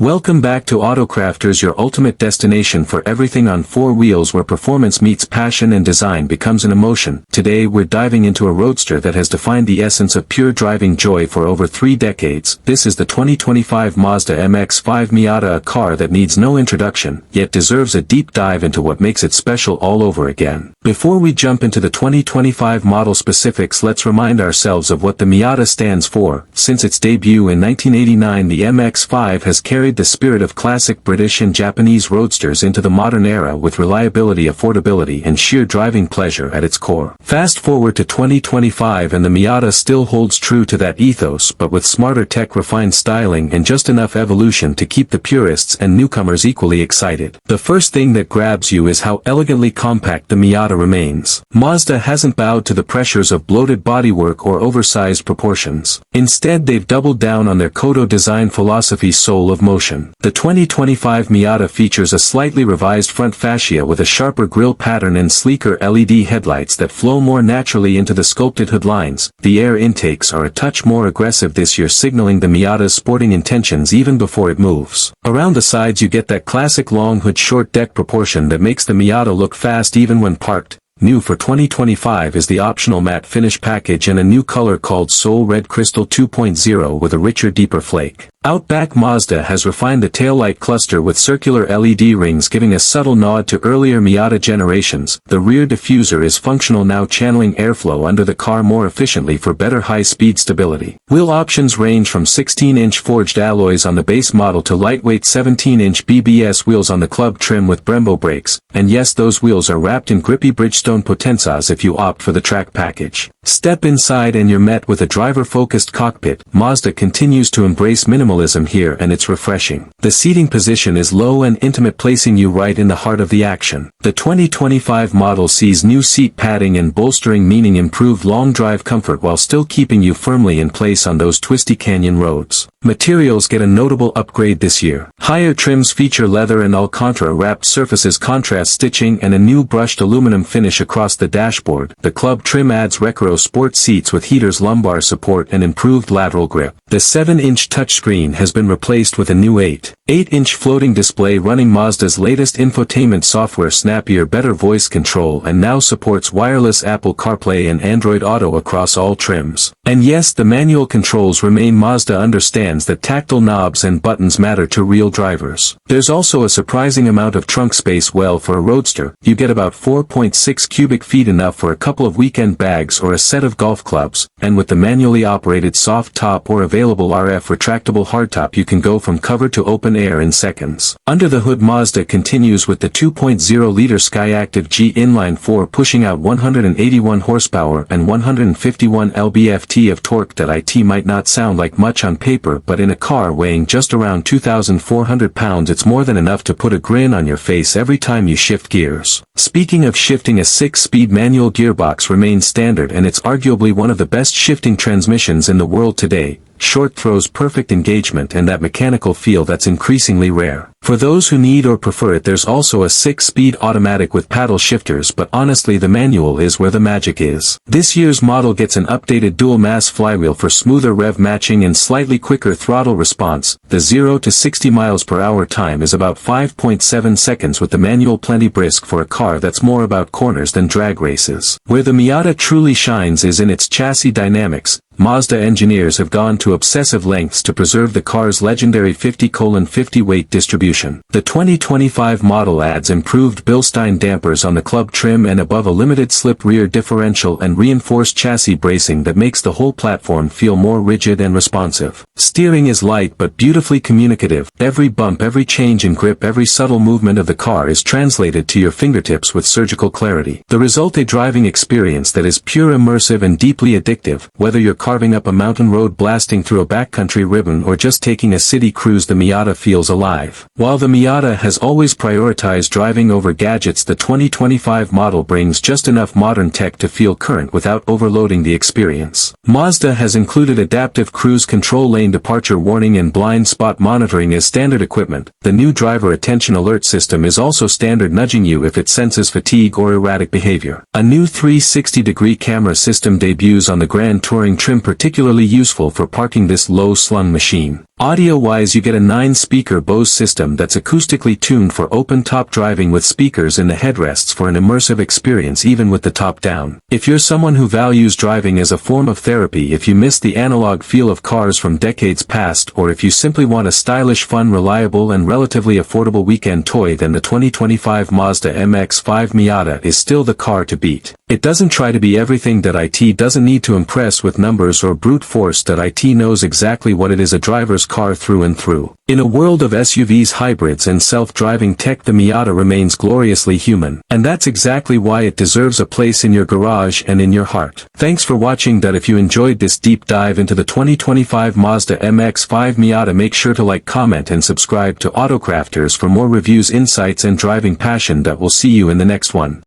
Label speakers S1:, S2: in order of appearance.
S1: Welcome back to AutoCrafters, your ultimate destination for everything on four wheels, where performance meets passion and design becomes an emotion. Today we're diving into a roadster that has defined the essence of pure driving joy for over 3 decades. This is the 2025 Mazda MX-5 Miata, a car that needs no introduction, yet deserves a deep dive into what makes it special all over again. Before we jump into the 2025 model specifics, let's remind ourselves of what the Miata stands for. Since its debut in 1989, the MX-5 has carried the spirit of classic British and Japanese roadsters into the modern era, with reliability, affordability, and sheer driving pleasure at its core. Fast forward to 2025 and the Miata still holds true to that ethos, but with smarter tech, refined styling, and just enough evolution to keep the purists and newcomers equally excited. The first thing that grabs you is how elegantly compact the Miata remains. Mazda hasn't bowed to the pressures of bloated bodywork or oversized proportions. Instead, they've doubled down on their Kodo design philosophy, soul of motion. The 2025 Miata features a slightly revised front fascia with a sharper grille pattern and sleeker LED headlights that flow more naturally into the sculpted hood lines. The air intakes are a touch more aggressive this year, signaling the Miata's sporting intentions even before it moves. Around the sides you get that classic long hood short deck proportion that makes the Miata look fast even when parked. New for 2025 is the optional matte finish package and a new color called Soul Red Crystal 2.0 with a richer, deeper flake. Outback Mazda has refined the taillight cluster with circular LED rings, giving a subtle nod to earlier Miata generations. The rear diffuser is functional now, channeling airflow under the car more efficiently for better high-speed stability. Wheel options range from 16-inch forged alloys on the base model to lightweight 17-inch BBS wheels on the club trim with Brembo brakes, and yes, those wheels are wrapped in grippy Bridgestone Potenzas if you opt for the track package. Step inside and you're met with a driver-focused cockpit. Mazda continues to embrace minimalism here, and it's refreshing. The seating position is low and intimate, placing you right in the heart of the action. The 2025 model sees new seat padding and bolstering, meaning improved long drive comfort while still keeping you firmly in place on those twisty canyon roads. Materials get a notable upgrade this year. Higher trims feature leather and Alcantara wrapped surfaces, contrast stitching, and a new brushed aluminum finish across the dashboard. The club trim adds Recaro sport seats with heaters, lumbar support, and improved lateral grip. The 7-inch touchscreen has been replaced with a new 8-inch floating display running Mazda's latest infotainment software, snappier, better voice control, and now supports wireless Apple CarPlay and Android Auto across all trims. And yes, the manual controls remain. Mazda understands that tactile knobs and buttons matter to real drivers. There's also a surprising amount of trunk space. Well, for a roadster, you get about 4.6 cubic feet, enough for a couple of weekend bags or a set of golf clubs, and with the manually operated soft top or available RF retractable hardtop, you can go from cover to open air in seconds. Under the hood, Mazda continues with the 2.0-liter SKYACTIV G inline-4, pushing out 181 horsepower and 151 lb-ft of torque. That it might not sound like much on paper, but in a car weighing just around 2,400 pounds, it's more than enough to put a grin on your face every time you shift gears. Speaking of shifting, a 6-speed manual gearbox remains standard, and it's arguably one of the best shifting transmissions in the world today. Short throws, perfect engagement, and that mechanical feel that's increasingly rare. For those who need or prefer it, there's also a 6-speed automatic with paddle shifters, but honestly the manual is where the magic is. This year's model gets an updated dual-mass flywheel for smoother rev matching and slightly quicker throttle response. The 0 to 60 miles per hour time is about 5.7 seconds with the manual, plenty brisk for a car that's more about corners than drag races. Where the Miata truly shines is in its chassis dynamics. Mazda engineers have gone to obsessive lengths to preserve the car's legendary 50/50 weight distribution. The 2025 model adds improved Bilstein dampers on the club trim and above, a limited slip rear differential, and reinforced chassis bracing that makes the whole platform feel more rigid and responsive. Steering is light but beautifully communicative. Every bump, every change in grip, every subtle movement of the car is translated to your fingertips with surgical clarity. The result, a driving experience that is pure, immersive, and deeply addictive. Whether you're carving up a mountain road, blasting through a backcountry ribbon, or just taking a city cruise, the Miata feels alive. While the Miata has always prioritized driving over gadgets, the 2025 model brings just enough modern tech to feel current without overloading the experience. Mazda has included adaptive cruise control, lane departure warning, and blind spot monitoring as standard equipment. The new driver attention alert system is also standard, nudging you if it senses fatigue or erratic behavior. A new 360-degree camera system debuts on the Grand Touring trim trim particularly useful for parking this low-slung machine. Audio-wise, you get a 9-speaker Bose system that's acoustically tuned for open-top driving with speakers in the headrests for an immersive experience even with the top down. If you're someone who values driving as a form of therapy, if you miss the analog feel of cars from decades past, or if you simply want a stylish, fun, reliable and relatively affordable weekend toy, then the 2025 Mazda MX-5 Miata is still the car to beat. It doesn't try to be everything that IT doesn't need to impress with numbers or brute force that IT knows exactly what it is, a driver's car through and through. In a world of SUVs, hybrids and self-driving tech, the Miata remains gloriously human. And that's exactly why it deserves a place in your garage and in your heart. Thanks for watching. If you enjoyed this deep dive into the 2025 Mazda MX-5 Miata, make sure to like, comment and subscribe to AutoCrafters for more reviews, insights and driving passion. We'll see you in the next one.